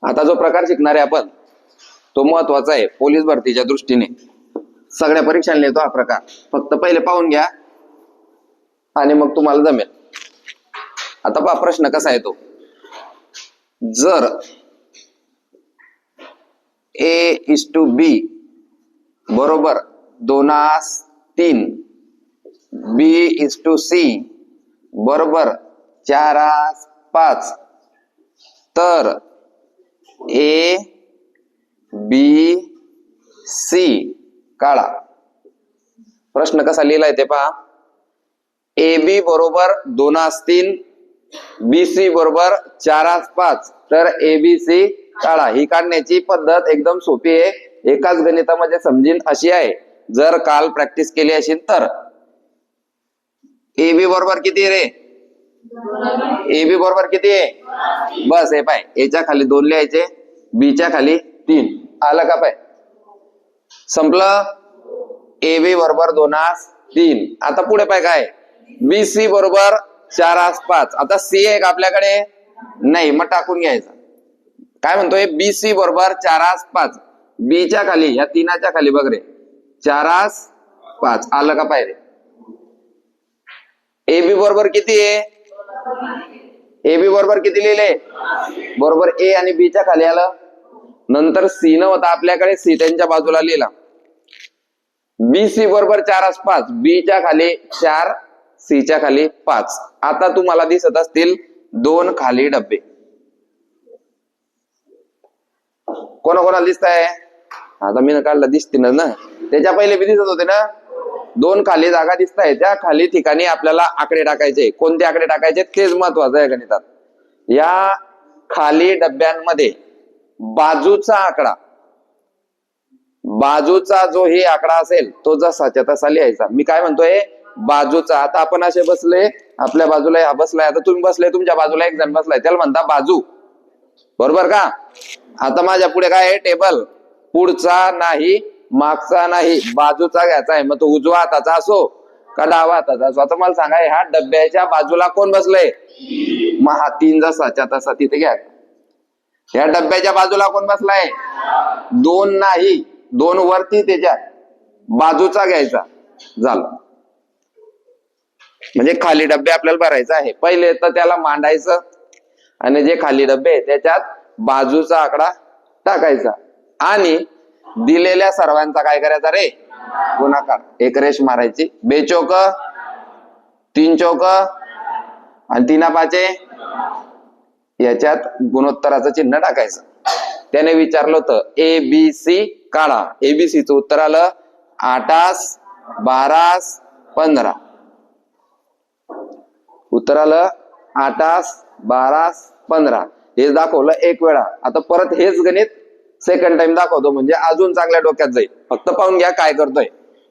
आता जो प्रकार शिकणार आहे आपण तो महत्वाचा आहे पोलीस भरतीच्या दृष्टीने. सगळ्या परीक्षांना येतो हा प्रकार, फक्त पहिले पाहून घ्या आणि मग तुम्हाला जमेल. आता पहा प्रश्न कसा येतो. जर A:B बरोबर 2:3, B:C बरोबर 4:5 तर ABC काढा. प्रश्न कसा लिहिलाय ते पहा. AB बरोबर 2:3, BC बरोबर 4:5 तर ABC काढा. ही काढण्याची पद्धत एकदम सोपी आहे, एकाच गणितामध्ये समजेल अशी आहे. जर काल प्रॅक्टिस केली असेल तर. AB बरोबर किती रे? AB बरोबर किती आहे? बस हे पाय, याच्या खाली 2 लिहायचे, B च्या खाली 3. आलं का पाय? संपलं. AB बरोबर 2:3. आता पुढे पाय काय? BC बरोबर 4:5. आता C आहे का आपल्याकडे? नाही, मग टाकून घ्यायचं. काय म्हणतोय? BC बरोबर 4:5. B च्या खाली, या 3च्या खाली बघ रे, 4:5. आलं का पाय रे? AB बरोबर किती आहे? AB बरोबर किती लिहिले? बरोबर A आणि B च्या खाली आलं. नंतर C न होता आपल्याकडे, C त्यांच्या बाजूला लिहिला. BC बरोबर 4:5, B च्या खाली 4, C च्या खाली 5. आता तुम्हाला दिसत असतील 2 खाली डब्बे. कोणाकोणाला दिसत आहे? आता मी काढलं, दिसतील ना, त्याच्या पहिले बी दिसत होते ना. 2 खाली जागा दिसत आहे, त्या खाली ठिकाणी आपल्याला आकडे टाकायचे. कोणते आकडे टाकायचे तेच महत्वाचं आहे गणितात. या खाली डब्यांमध्ये बाजूचा आकडा, बाजूचा जो ही आकडा असेल तो जसाच्या तसा लिहायचा. मी काय म्हणतोय? बाजूचा. आता आपण असे बसले, आपल्या बाजूला हा बसलाय, आता तुम्ही बसले, तुमच्या बाजूला एक जण बसलाय, त्याला म्हणता बाजू, बरोबर का? आता माझ्या पुढे काय आहे? टेबल. पुढचा नाही, मागचा नाही, बाजूचा घ्यायचा आहे. मग तो उजवा हाताचा असो का डावा हाताचा असो. आता मला सांगा, ह्या डब्याच्या बाजूला कोण बसलंय? मग हा 3 जसाच्या तसा तिथे घ्या. ह्या डब्याच्या बाजूला कोण बसलाय? 2 नाही, 2 वरती, त्याच्या बाजूचा घ्यायचा. झालं. म्हणजे खाली डब्बे आपल्याला भरायचं आहे. पहिले तर त्याला मांडायचं आणि जे खाली डब्बे आहे त्याच्यात बाजूचा आकडा टाकायचा आणि दिलेल्या सर्वांचा काय करायचा रे? गुणाकार. एक रेष मारायची. 2 चौक 3 चौक आणि 3 पाचे, याच्यात गुणोत्तराचं चिन्ह टाकायचं. त्याने विचारलं होतं ABC काढा. ABCचं उत्तर आलं 8, 12, 15. उत्तर आलं 8, 12, 15. हे दाखवलं एक वेळा. आता परत हेच गणित सेकंड टाइम दाखवतो, म्हणजे अजून चांगल्या डोक्यात जाईल. फक्त पाहून घ्या काय करतोय.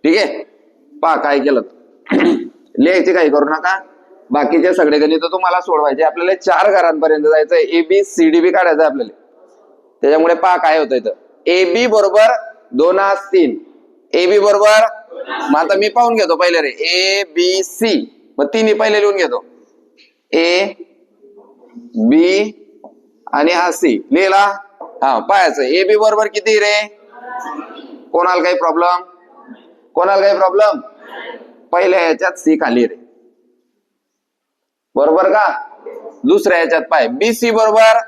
ठीक आहे? पहा काय केलं. लिहायचे काही करू नका. बाकीचे सगळे गणित तुम्हाला सोडवायचे. आपल्याला 4 घरांपर्यंत जायचंय. ABCD बी काढायचं आपल्याला. त्याच्यामुळे पहा काय होतं इथं. AB बरोबर 2:3. AB बरोबर, मग आता मी पाहून घेतो पहिले रे. ABC, मग 3 पहिले लिहून घेतो. A, B आणि हा C लिहिला. हा, पाहायचं AB बरोबर किती रे? कोणाला काही प्रॉब्लेम? कोणाला काही प्रॉब्लेम? पहिल्या याच्यात C खाली रे, बरोबर का? दुसऱ्या याच्यात पाय BC बरोबर,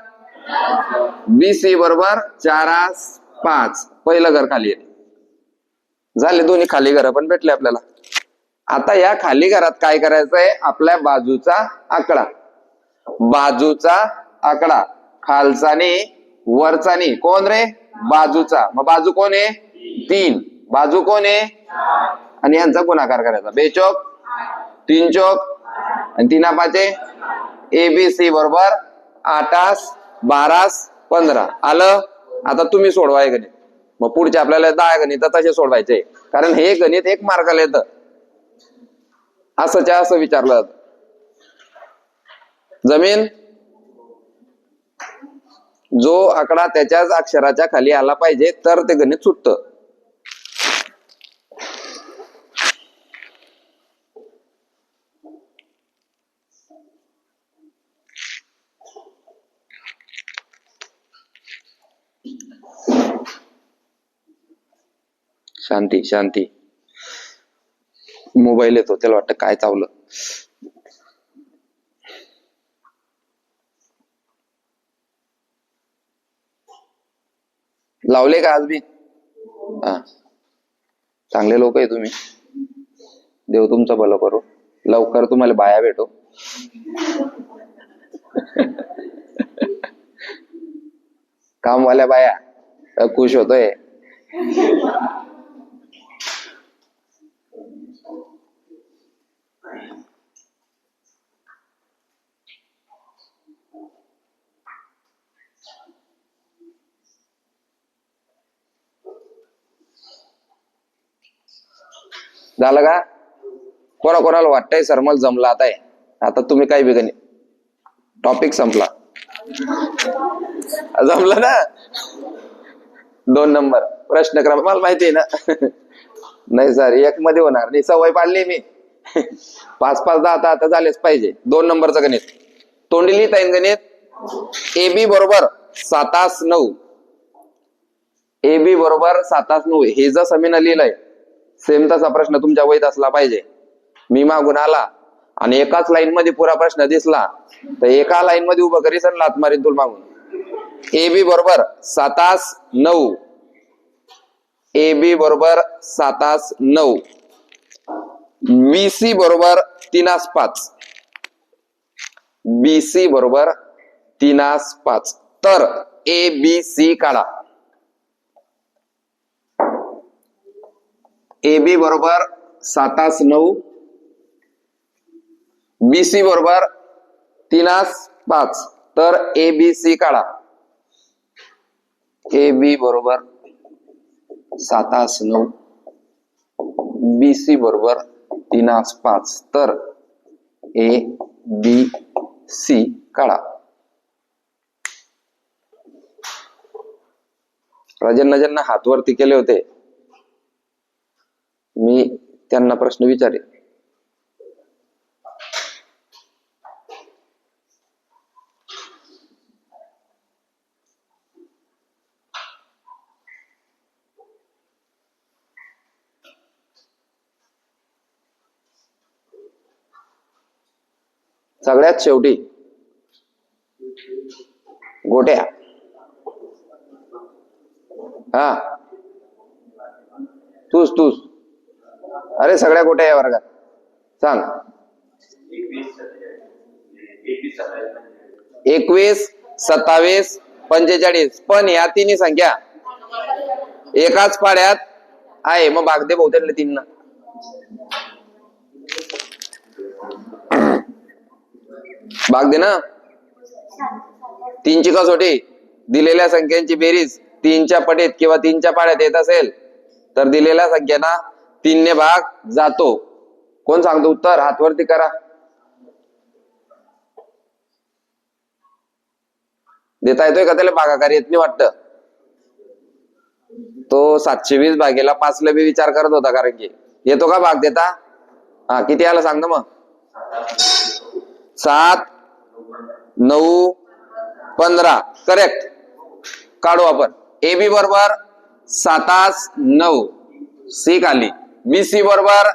BC बरोबर 4:5. पहिलं घर खाली आहे. झाले दोन्ही खाली घर पण भेटले आपल्याला. आता या खाली घरात काय करायचंय? आपल्या बाजूचा आकडा. बाजूचा आकडा खालचानी वरचानी कोण रे? बाजूचा. मग बाजू कोण आहे? 3. बाजू कोण आहे? आणि यांचा गुणाकार करायचा. 2 चौक 3 चौक आणि 3 पाचे. ABC बरोबर 8, 12, 15. आलं. आता तुम्ही सोडवा हे गणित. मग पुढचे आपल्याला 10 गणित तसे सोडवायचे, कारण हे गणित 1 मार्काला येतं. असंच्या असं विचारलं जातं. जमीन जो आकडा त्याच्याच अक्षराच्या खाली आला पाहिजे तर ते गणित सुटतं. शांती शांती. मोबाईल येतो, त्याला वाटतं काय चावलं. लावले का आज बी? हा, चांगले लोक आहे तुम्ही. देव तुमचं भलं करू. लवकर तुम्हाला बाया भेटो. कामवाल्या बाया खुश होतोय. झालं का? कोणाला वाटतंय सर मला जमलं आता आहे. आता तुम्ही काय बिगणी, टॉपिक संपला. जमलं ना? 2 नंबर प्रश्न क्रमांक मला माहिती आहे ना. नाही सर, 1 मध्ये होणार नाही, सवय पाडली मी. 5 5 10 आता झालेच पाहिजे. 2 नंबरचं गणित तोंडी लिहिता येईल. गणित AB बरोबर 7 9. AB बरोबर 7 9 हे जसं मी लिहिलंय सेम तसा प्रश्न तुमच्या वहीत असला पाहिजे. मी मागून आला आणि एकाच लाईन मध्ये पुरा प्रश्न दिसला तर एका लाईन मध्ये उभं करीस आणि लात मारीन तुला मागून. AB बरोबर 7 9. AB बरोबर 7 9. BC बरोबर 3 5. BC बरोबर 3 5. तर ABC काढा. AB बरोबर 7 9. BC बरोबर 3 5. तर ABC काढा. AB बरोबर 7 9. BC बरोबर 3 5. तर ABC काढा. ज्यांना हात वरती केले होते मी त्यांना प्रश्न विचारे. सगळ्यात शेवटी गोट्या. हा, तूच अरे सगळ्या गोट्या या वर्गात सांग. 21 27 45. पण या तिन्ही संख्या एकाच पाड्यात आहे. मग भाग दे बहुतेक 3 ना. भाग दे ना. 3ची कसोटी दिलेल्या संख्यांची बेरीज 3च्या पटीत किंवा 3च्या पाड्यात येत असेल तर दिलेल्या संख्यांना 3 ने भाग जातो. कोण सांगतो उत्तर? हात वरती करा. देता येतोय का त्याला? भागाकार येत नाही वाटतं. तो 720 भागेला 5 ला बी विचार करत होता, कारण की येतो का भाग देता? हा, किती आला सांग ना मग. 7 9 15. करेक्ट. काढू आपण. AB बरोबर 7 9. C आली. BC बरोबर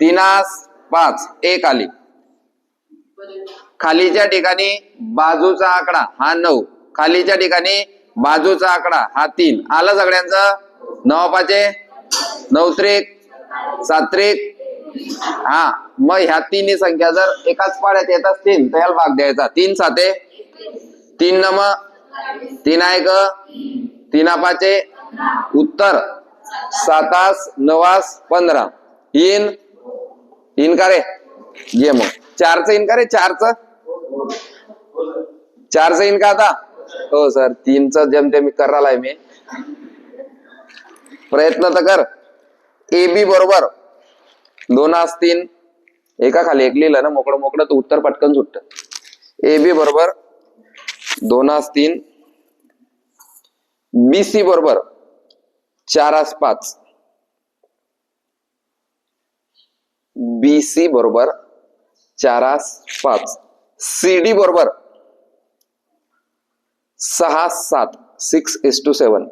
3 5. 1 आली. खालीच्या ठिकाणी बाजूचा आकडा हा 9. खालीच्या ठिकाणी बाजूचा आकडा हा 3. आलं सगळ्यांचं? 9 5 9 त्रिक 7 त्रिक. हा, मग ह्या तिन्ही संख्या जर एकाच पाड्यात येत असतील तर याला भाग द्यायचा. 3 7 3 9 3 1 3 5. उत्तर 7 9 15. इन का रे? ये मग 4च इन का रे? 4च इन का आता? हो सर, 3च जमते मी करायला मी. प्रयत्न तर कर. AB बरोबर 2 3. एका खाली एक लिहिलं ना मोकळं तर उत्तर पटकन सुटत. AB बरोबर 2 3. BC बरोबर 4 5. BC बरोबर 4 5. CD बरोबर 6 7. 6:7.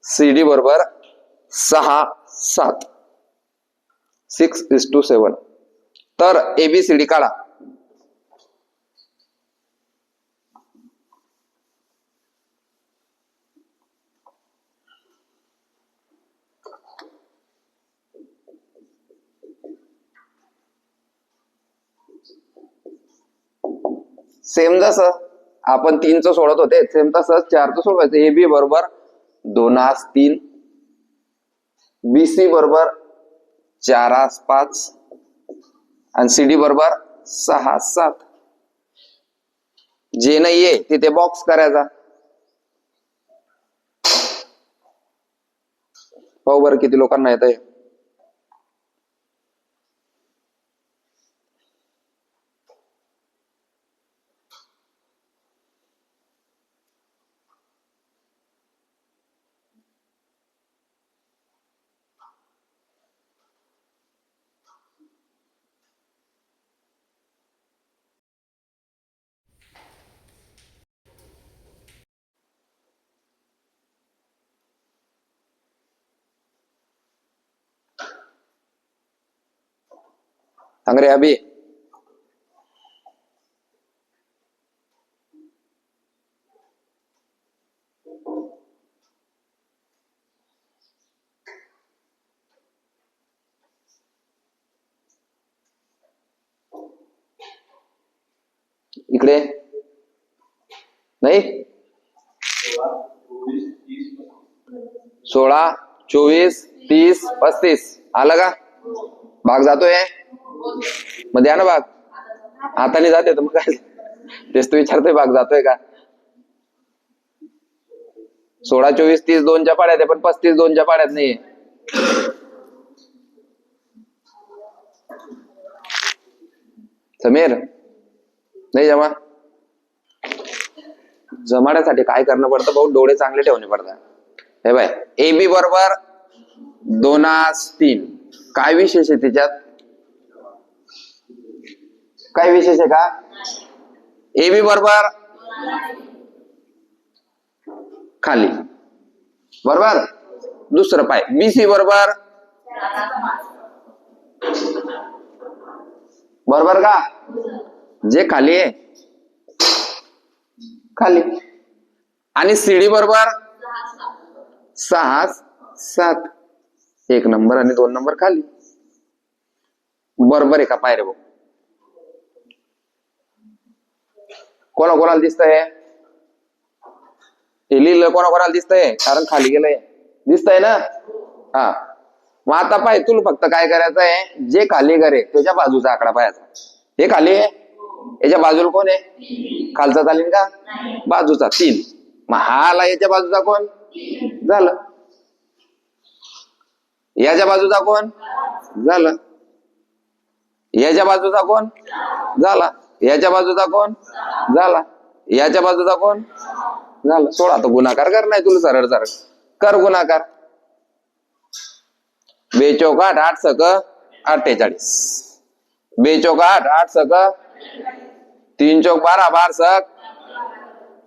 CD बरोबर 6:7. 6:7. तर ABCD काढा. सेम जसं आपण 3चं सोडत होते सेम तसंच 4चं सोडवायचं. AB बरोबर 2:3. BC बरोबर 4:5 आणि CD बरोबर 6:7. जे नाहीये तिथे बॉक्स करायचा. पाहू बरं किती लोकांना येत आहे. सांग रे अभि. इकडे नाही. 16, 24, 30, 35 आलं का? भाग जातोय मग द्या ना भाग. हाताने जाते तर मग काय तेच तू विचारतोय भाग जातोय का? 16, 24, 30 2च्या पाड्यात आहे पण 35 2च्या पाड्यात नाहीये. समीर नाही जमा. जमाड्यासाठी काय करणं पडतं भाऊ? डोळे चांगले ठेवणे पडतात. हे बाय AB बरोबर 2:3. काय विशेष आहे त्याच्यात? काय विशेष आहे का? AB बरोबर खाली बरोबर. दुसरं पाय BC बरोबर बरोबर का? जे खाली आहे खाली. आणि CD बरोबर 6:7. 1 नंबर आणि 2 नंबर खाली. बरोबर आहे का? पाय रे भाऊ. कोणाकोणाला दिसतंय? हे लिहिलं कोणाकोणाला दिसतंय? कारण खाली गेलंय. दिसतंय ना? हा. मग आता पाय तुला फक्त काय करायचं आहे? जे खाली करे त्याच्या बाजूचा आकडा पाहायचा. हे खाली आहे याच्या बाजूला कोण आहे? खालचा चालेल का? बाजूचा 3. मग हा आला याच्या बाजूचा कोण? झालं. याच्या बाजूचा कोण? झालं. याच्या बाजूचा कोण? झाला. याच्या बाजूचा कोण? झाला. याच्या बाजूचा कोण? झालं. 16. तर गुणाकार कर. नाही तुला सरळ सरळ कर गुणाकार. 2 चौक 8, 8 सक 48. 2 चौक 8, 8 सक 3 चौक 12, 12 सक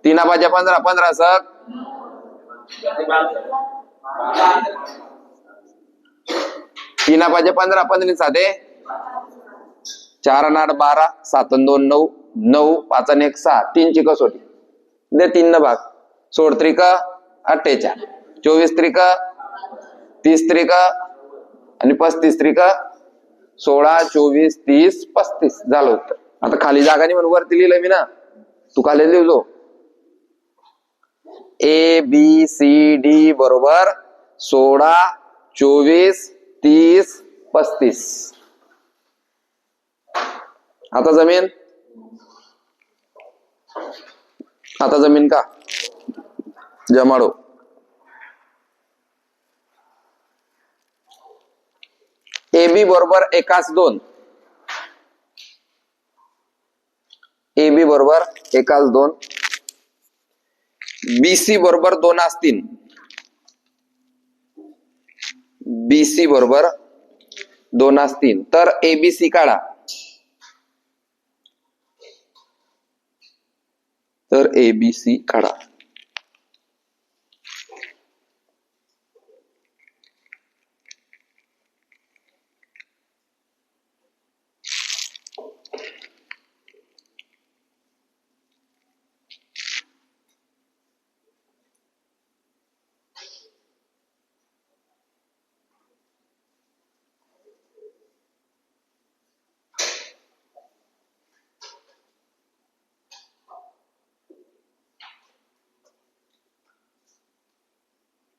3 5 15, 15 सक 3 5 15, 15 साधे 4 8 12, 7 2 9, 9 5 1 6. 3 ची कसोटी दे. 3 न भाग. 16 त्रिक 48, 24 त्रिक 30 त्रिक आणि 35 त्रिक 16, 24, 30, 35 झालं उत्तर. आता खाली जागा नाही म्हणून वरती लिहिलं मी ना. तू खाली लिहिजो. ABCD बरोबर 16, 24, 30, 35. आता जमीन. आता जमीन का? जमाडो. AB बरोबर 1:2. AB बरोबर 1:2. BC बरोबर 2:3. BC बरोबर 2:3. तर ABC काढा. तर ABC काढा.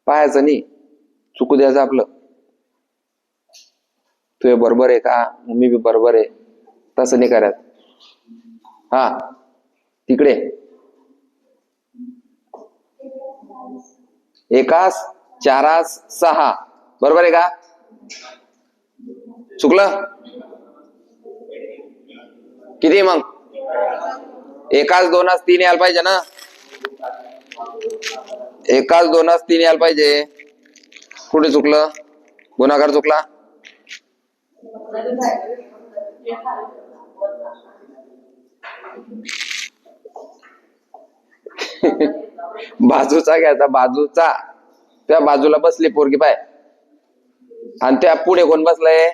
पाहायचं नाही, चुकू द्यायचं आपलं. तू बरोबर आहे का, मी बी बरोबर आहे, तसं नाही करत. हा तिकडे एकास चारास सहा, बरोबर आहे का? चुकलं किती मग? एकाच दोनास तीन यायला पाहिजे ना, एकाच दोनास तीन यायला पाहिजे. कुठे चुकलं? गुणाकार चुकला. बाजूचा घ्यायचा, बाजूचा. त्या बाजूला बसली पोरगी पाय, आणि त्या पुढे कोण बसलंय?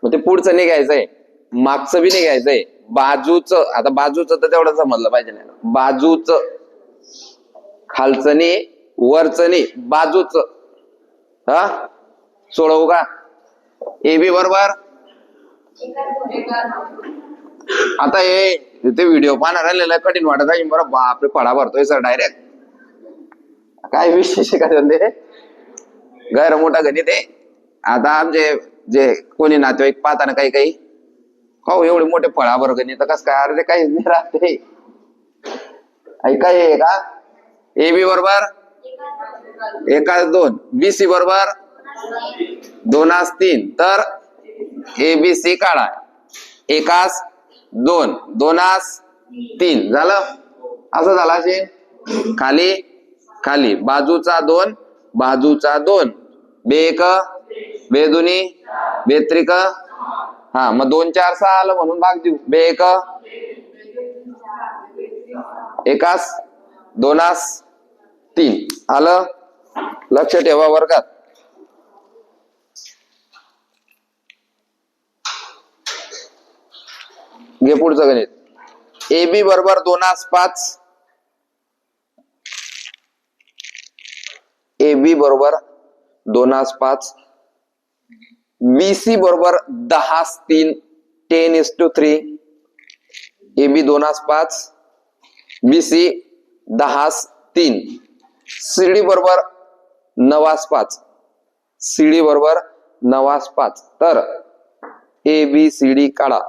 मग ते पुढचं नाही घ्यायचंय, मागचं बी नाही घ्यायचंय, बाजूचं. आता बाजूचं तर तेवढं समजलं पाहिजे ना, बाजूचं, खालचं नाही वरचं नाही, बाजूचं. हा सोडवू का? ए बी बरोबर. आता हे ते व्हिडिओ पाहणार राहिलेला कठीण वाटत आहे बरं, बापरे फळा भरतोय सर डायरेक्ट. काय विशेष का ते गैर मोठा गणित आहे. आता आमचे जे कोणी नातेवाईक पाहताना काही काही हो एवढे मोठे फळाभर गणित कस काय, अरे काही नाही राहते. ऐका हे का, ए बी बरोबर एकाच दोन, बी सी बरोबर दोनास तीन, तर ए बी सी काढा. एकास दोन, दोनास तीन झालं. असं झालं असे खाली खाली, बाजूचा दोन, बाजूचा दोन, बेक बेदुनी बेत्रिक. हा मग 2 4 6 आलं म्हणून भाग देऊ. बेक एकास दोनास तीन आलं. लक्ष ठेवा वर्गात. घे पुढचं गणित. ए बी बरोबर दोनास पाच, ए बी बरोबर दोनास पाच, बीसी बरोबर 10:3 10:3. ए बी दोनास पाच, बीसी 10:3. सीडी बरोबर 9:5, सीडी बरोबर 9:5. तर ए बी सी डी काढा.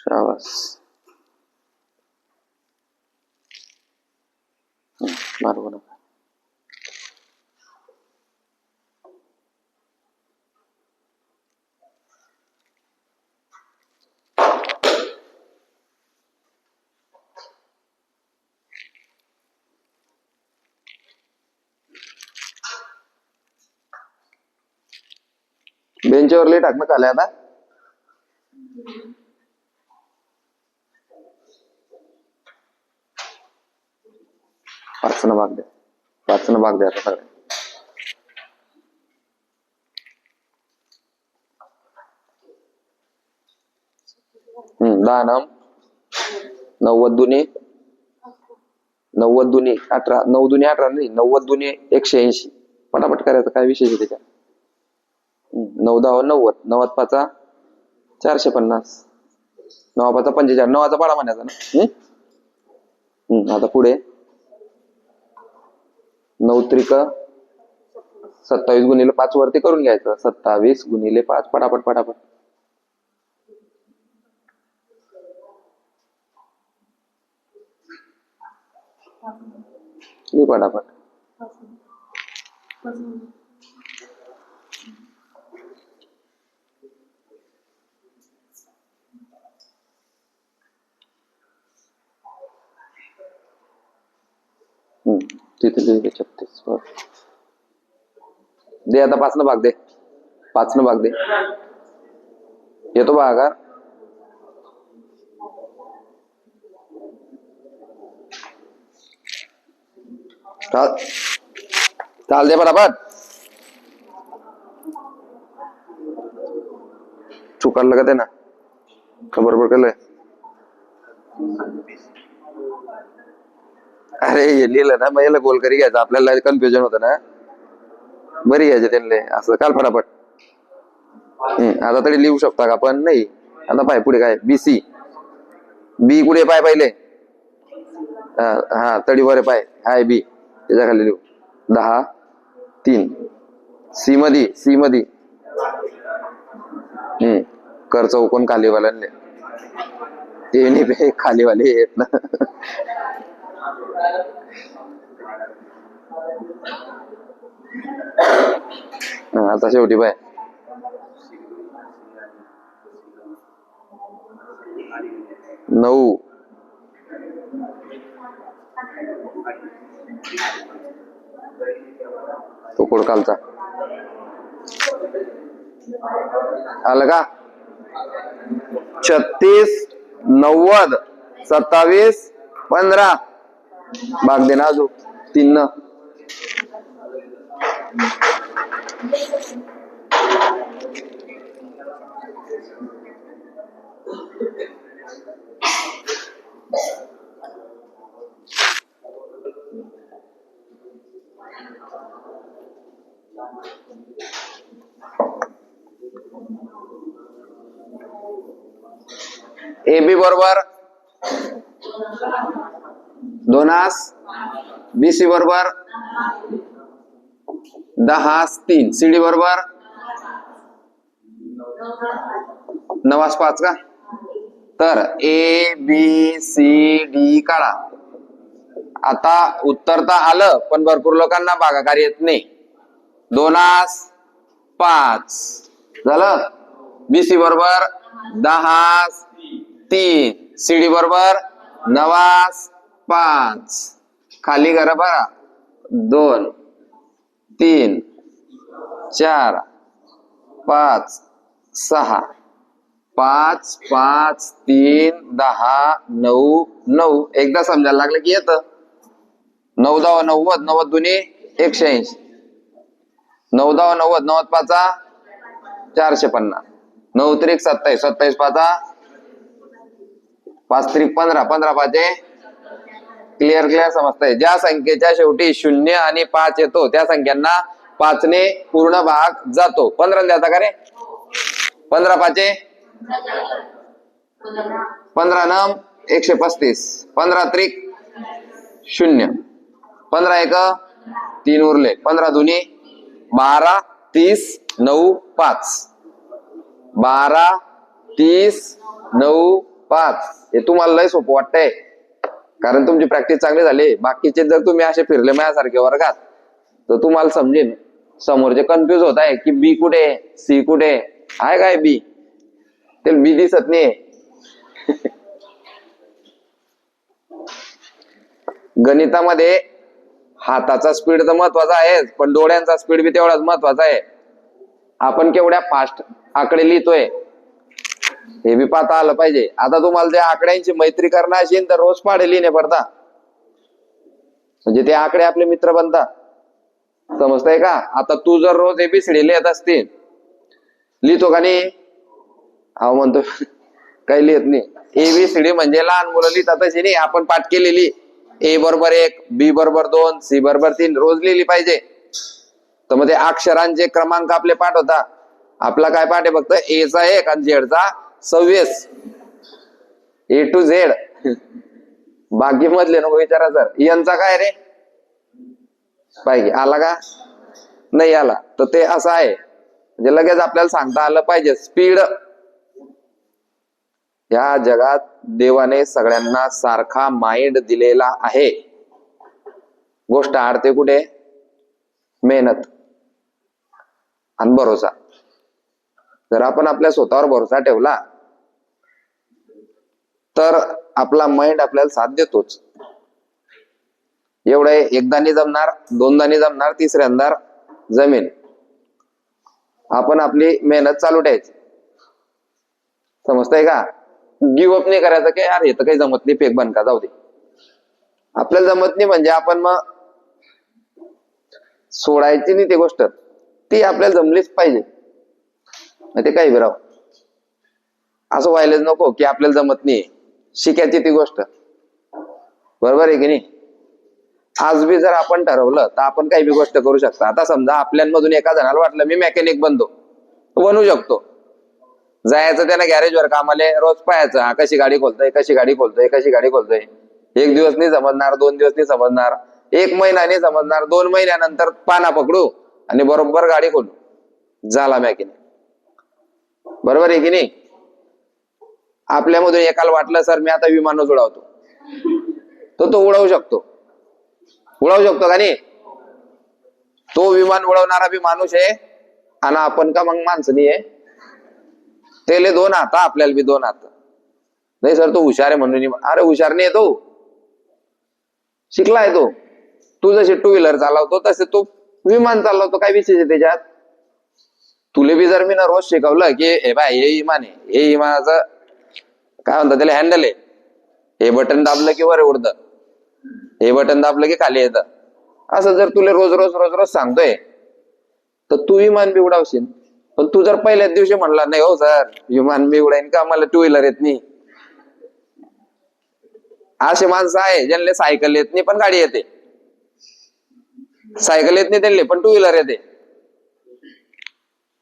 शाबास. मारू नका. बेंचवर लई टाकणं चालय आता. पाचनं भाग द्या, पाचनं भाग द्या आता सगळं. दहा नम 90 दुने 90 दुने 18, 9 दुने 18 नाही, 90 दुने 180. पटापट करायचं, काय विशेष आहे त्याच्या. 9 10 90, 9 पाचा 450, 9 पाचा 45, 9चा पाडा म्हणायचा ना. आता पुढे 9 त्रिक 27 गुणिले 5 वरती करून घ्यायचं. 27 गुणिले 5, पटापट पटापट. पटापट. तिथे 36 दे. आता 5 भाग दे, 5 भाग दे. येतो भागाकार. चाल दे बराबर. चुकायला का ते ना का बरोबर केलंय. अरे हे लिहिलं ना मग याला गोल करी घ्यायचं आपल्याला कन्फ्युजन होतं ना. बरी घ्यायचे त्यांना असं काल फटाफट. आता तरी लिहू शकता का पण नाही. आता पाय पुढे काय बीसी बी कुठे पाय पहिले. हा तडीवर पाय हाय बी त्याच्या खाली लिहू 10 3 सी मध्ये कर चौकोन खालीवाल्यांले ते नाही खालीवाले येत ना. आता शेवटी पाय नऊ तो कोड कालचा आलं का. 36 90 27 15 भाग दे ना अजून 3 न. ए बी बरोबर 2 BC बरोबर 10 3 CD बरोबर 9 5 का. तर ए बी सी डी काढा. आता उत्तर तर आलं पण भरपूर लोकांना भागाकार येत नाही. 2 5 झालं. बीसी बरोबर 10 3 सीडी बरोबर 9 5 खाली करा बरा 2 3 4 5 6 5 5 3 10 9 9 एकदा समजायला लागलं की येतं. 9 10 90 90 दुनी 180 9 10 90 90 पाचा 450 9 त्रिक 27 27 पाचा 5 त्रिक 15 15 पाचे क्लिअर समजतंय. ज्या संख्येच्या शेवटी 0 आणि 5 येतो त्या संख्यांना 5 ने पूर्ण भाग जातो. 15 द्यायचा का रे. 15 पाचे 15 नम 135 15 त्रिक 0 15 1 3 उरले 15 दुनी 12 30 9 5 12 30 9 5 हे तुम्हाला लय सोपं वाटतंय कारण तुमची प्रॅक्टिस चांगली झाली. बाकीचे जर तुम्ही असे फिरले माझ्यासारखे वर्गात तर तुम्हाला समजेल. समोरचे कन्फ्युज होत आहे की बी कुठे सी कुठे आहे काय बी ते बी दिसत नाही. गणितामध्ये हाताचा स्पीड तर महत्वाचा आहे पण डोळ्यांचा स्पीड बी तेवढाच महत्वाचा आहे. आपण केवढ्या फास्ट आकडे लिहितोय हे बी पाहता आलं पाहिजे. आता तुम्हाला त्या आकड्यांची मैत्री करणार असेल तर रोज पाढे लिहिणे पडता म्हणजे ते आकडे आपले मित्र बनतात. समजतंय का. आता तू जर रोज एबीसीडी लिहित असतील लिहितो का नाही. हा म्हणतो काही लिहित नाही. एबीसीडी म्हणजे लहान मुलं लिहितात तशी नाही. आपण पाठ केलेली ए बरोबर 1 बी बरोबर 2 सी बरोबर 3 रोज लिहिली पाहिजे. तर मग ते अक्षरांचे क्रमांक आपले पाठ होता. आपला काय पाठ आहे फक्त ए चा 1 आणि झेड चा 26 ए टू झेड. बाकी मधले नको विचारा सर यांचा काय रे पाहिजे आला का नाही आला तर ते असं आहे म्हणजे लगेच आपल्याला सांगता आलं पाहिजे. स्पीड या जगात देवाने सगळ्यांना सारखा माइंड दिलेला आहे. गोष्ट आडते कुठे मेहनत आणि भरोसा. जर आपण आपल्या स्वतःवर भरोसा ठेवला तर आपला माइंड आपल्याला साथ देतोच. एवढं एकदा नाही जमणार दोनदा नाही जमणार तिसऱ्यांदा जमेल. आपण आपली मेहनत चालू ठेवायची. समजतंय का. गिव्ह अप नाही करायचं की यार हे तर काही जमत नाही फेक बन का जाऊ दे. आपल्याला जमत नाही म्हणजे आपण मग सोडायची नाही ती गोष्ट, ती आपल्याला जमलीच पाहिजे. ते काही राव असं व्हायलाच नको की आपल्याला जमत नाही, शिकायची ती गोष्ट. बरोबर आहे की नाही? आज बी जर आपण ठरवलं तर आपण काही बी गोष्ट करू शकतो. आता समजा आपल्यामधून एका जणाला वाटलं मी मेकॅनिक बनतो, बनू शकतो. जायचं त्याला गॅरेजवर कामाले, रोज पाहायचं हा कशी गाडी खोलतोय, कशी गाडी खोलतोय, कशी गाडी खोलतोय. एक दिवस नाही समजणार, 2 दिवस नाही समजणार, 1 महिना नाही समजणार, 2 महिन्यानंतर पाना पकडू आणि बरोबर गाडी खोलू, झाला मेकॅनिक. बरोबर आहे की नाही? आपल्यामधून एकाला वाटलं सर मी आता विमानच उडवतो, तो उडवू शकतो. उडवू शकतो का नाही? तो विमान उडवणारा बी माणूस आहे आणि आपण का मग माणसं नाही आहे? त्याले 2 हात, आपल्याला बी 2 हात. नाही सर तो हुशार आहे म्हणून. अरे हुशार नाही तो, शिकलाय तो. तू जशी 2 व्हीलर चालवतो तसे तो विमान चालवतो, काय विशेष आहे त्याच्यात? तुले बी जर मी ना रोज शिकवलं की हे बाय हे विमान आहे, हे विमानाचं काय म्हणतात त्याला हँडल आहे, हे बटन दाबलं की वर उडतं, हे बटन दाबलं की खाली येतं, असं जर तुला रोज रोज रोज रोज सांगतोय तर तू विमान बी उडावशील. पण तू जर पहिल्याच दिवशी म्हणला नाही हो सर विमान बी उडाईन का, मला 2 व्हीलर येत नाही. असे माणसं आहे ज्यांना सायकल येत नाही पण गाडी येते, सायकल येत नाही त्यांना पण 2 व्हीलर येते.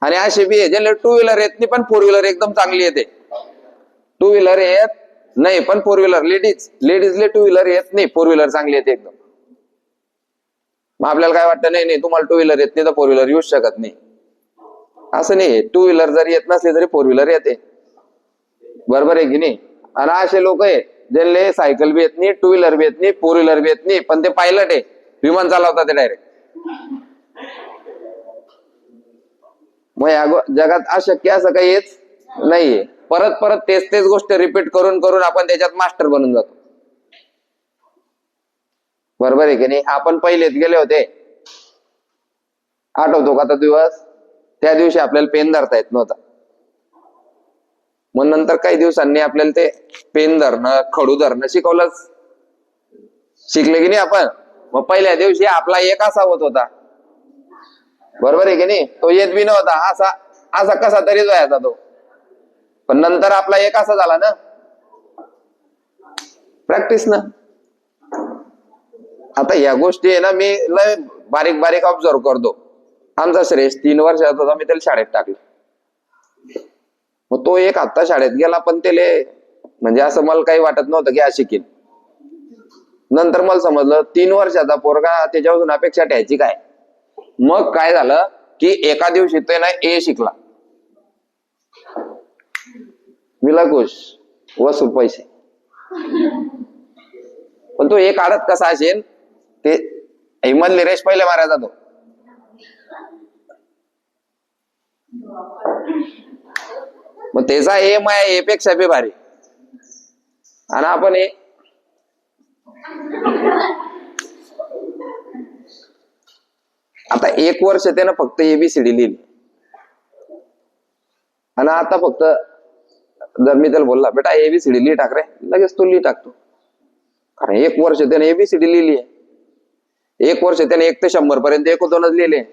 आणि असे बी आहे ज्यांना 2 व्हीलर येत नाही पण 4 व्हीलर एकदम चांगली येते. 2 व्हीलर येत नाही पण 4 व्हीलर, लेडीजले 2 व्हीलर येत नाही, 4 व्हीलर चांगली येते एकदम. मग आपल्याला काय वाटतं, नाही नाही तुम्हाला 2 व्हीलर येत नाही तर 4 व्हीलर येऊच शकत नाही. असं नाही, 2 व्हीलर जरी येत नसली तरी 4 व्हीलर येते. बरोबर आहे की नाही? आणि असे लोक आहे ज्यांना सायकल बी येत नाही, 2 व्हीलर बी येत नाही, 4 व्हीलर बी येत नाही, पण ते पायलट आहे, विमान चालवतात ते डायरेक्ट. मग या जगात अशक्य असं काही येत नाहीये. परत परत तेच गोष्ट रिपीट करून करून आपण त्याच्यात मास्टर बनून जातो. बरोबर आहे की नाही? आपण पहिलेच गेले होते, आठवतो का तो दिवस? त्या दिवशी आपल्याला पेन धरता येत नव्हता. मग नंतर काही दिवसांनी आपल्याला ते पेन धरणं, खडू धरणं शिकवलंच, शिकले की नाही आपण? मग पहिल्या दिवशी आपला एक असा होत होता, बरोबर आहे की नाही? तो येत बी नव्हता, असा असा कसा तरी व्हायचा तो. पण नंतर आपला एक असा झाला ना, प्रॅक्टिस ना. आता या गोष्टी आहे ना मी लय बारीक बारीक ऑब्झर्व करतो. आमचा श्रेष्ठ 3 वर्षाचा होता, मी त्याला शाळेत टाकलं. मग तो एक आत्ता शाळेत गेला, पण त्याला म्हणजे असं मला काही वाटत नव्हतं की हा शिकेल. नंतर मला समजलं 3 वर्षाचा पोरगा त्याच्यापासून अपेक्षा ठेवायची काय. मग काय झालं की एका दिवशी तो ना ए शिकला, विलाकुश वसूल पैसे. पण तो एक काढत कसा असेल ते हिमदली रेश पहिले मारायचा तो. मग त्याचा ए माया ए पेक्षा बी भारी. आणि आपण आता 1 वर्ष त्यानं फक्त एबीसीडी लिहिली, आणि आता फक्त जर मी त्याला बोलला बेटा एबीसीडी लिहि टाक रे, लगेच तो लिहि टाकतो. कारण 1 वर्ष त्याने एबीसीडी लिहिली आहे. 1 वर्ष त्याने 1 ते 100 पर्यंत 1 2च लिहिले.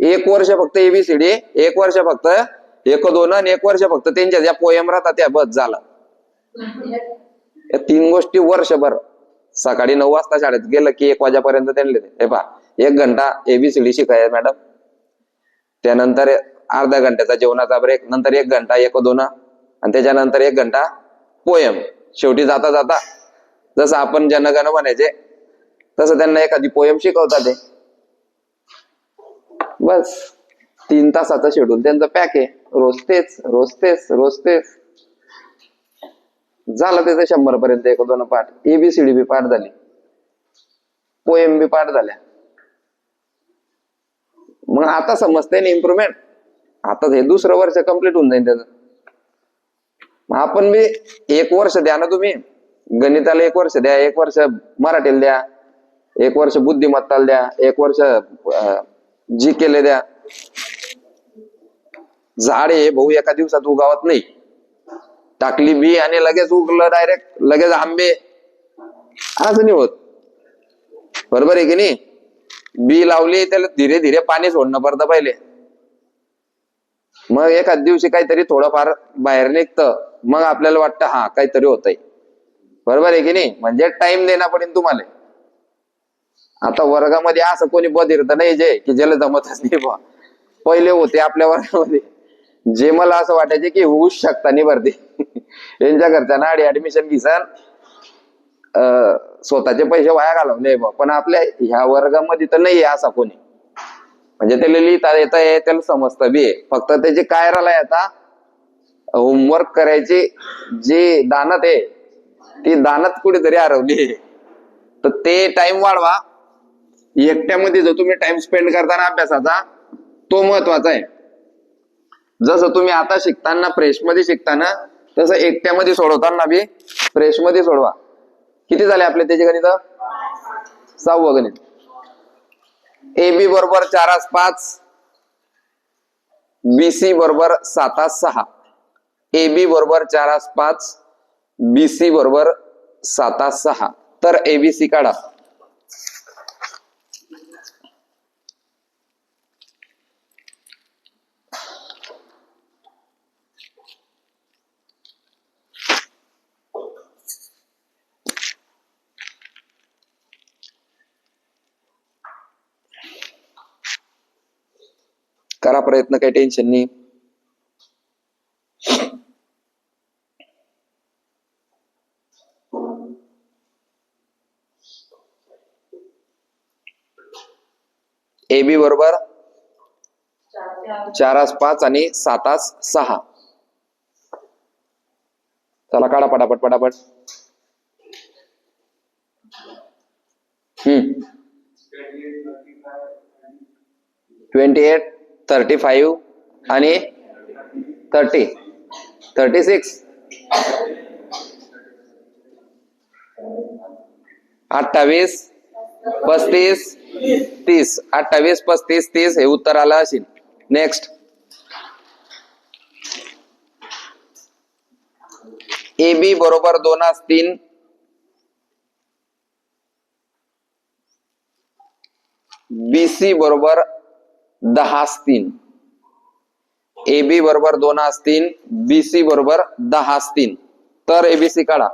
1 वर्ष फक्त एबीसीडी, 1 वर्ष फक्त 1 2 आणि 1 वर्ष फक्त त्यांच्या ज्या पोएम राहतात त्या बस झाला. या 3 गोष्टी वर्षभर. सकाळी 9 वाजता शाळेत गेलं की 1 वाजेपर्यंत त्यांनी हे पहा 1 घंटा एबीसीडी शिकाय मॅडम, त्यानंतर अर्धा घंट्याचा जेवणाचा ब्रेक, नंतर 1 घंटा 1 2 आणि त्याच्यानंतर 1 घंटा पोएम. शेवटी जाता जाता जसं आपण जनगण म्हणायचे तसं त्यांना एखादी पोएम शिकवतात ते. बस 3 तासाचं शेड्यूल त्यांचं पॅक आहे. रोज तेच झालं त्याचं 100 पर्यंत 1 2 पाठ. एबीसीडी बी पाठ झाली, पोएम बी पाठ झाल्या. मग आता समजते ना इम्प्रुव्हमेंट. आता हे 2रं वर्ष कंप्लीट होऊन जाईल त्याचं. आपण बी 1 वर्ष द्या ना तुम्ही गणिताला, 1 वर्ष द्या, 1 वर्ष मराठीला द्या, 1 वर्ष बुद्धिमत्ताला द्या, 1 वर्ष जी केले द्या. झाड हे भाऊ एका दिवसात उगावत नाही. टाकली बी आणि लगेच उगलं डायरेक्ट, लगेच आंबे असं नाही होत. बरोबर आहे की नाही? बी लावली त्याला धीरे धीरे पाणी सोडणं पडतं पहिले, मग एखाद दिवशी काहीतरी थोडंफार बाहेर निघतं, मग आपल्याला वाटतं हा काहीतरी होतंय. बरोबर आहे की नाही? म्हणजे टाइम देणं पडेल तुम्हाला. आता वर्गामध्ये असं कोणी बधीर तर नाही जे की ज्याला जमतच नाही बा. पहिले होते आपल्या वर्गामध्ये जे मला असं वाटायचे की होऊच शकता नाही भरती. यांच्या घरच्यांना ऍडमिशन घिसन स्वतःचे पैसे वाया घालवले बा. पण आपल्या ह्या वर्गामध्ये तर नाही आहे असा कोणी, म्हणजे त्याला लिहिता येता आहे, त्याला समजतं बी आहे. फक्त त्याची काय राहिलाय आता, होमवर्क करायची जी दानत आहे ती दानत कुठेतरी हरवली. तर ते टाइम वाढवा. एकट्यामध्ये जो तुम्ही टाइम स्पेंड करताना अभ्यासाचा, तो महत्वाचा आहे. जसं तुम्ही आता शिकताना फ्रेश मध्ये शिकताना, तसं एकट्यामध्ये सोडवताना बी फ्रेश मध्ये सोडवा. किती झाले आपले त्याचे गणित? 6वं गणित. AB बरोबर 4/5, BC बरोबर 7/6. AB बरोबर 4/5, BC बरोबर 7/6. तर ABC काढा. करा प्रयत्न, काही टेन्शन नाही. AB बरोबर 4/5 आणि 7/6. चला काढा पटापट पटापट. 28, 35 आणि 30, 36, 28, 35, 30. 28, 35, 30 हे उत्तर आलं असेल. नेक्स्ट. AB बरोबर 2/3, BC बरोबर 10/3. AB बरोबर 2/3, BC बरोबर 10/3. तर ABC काढा.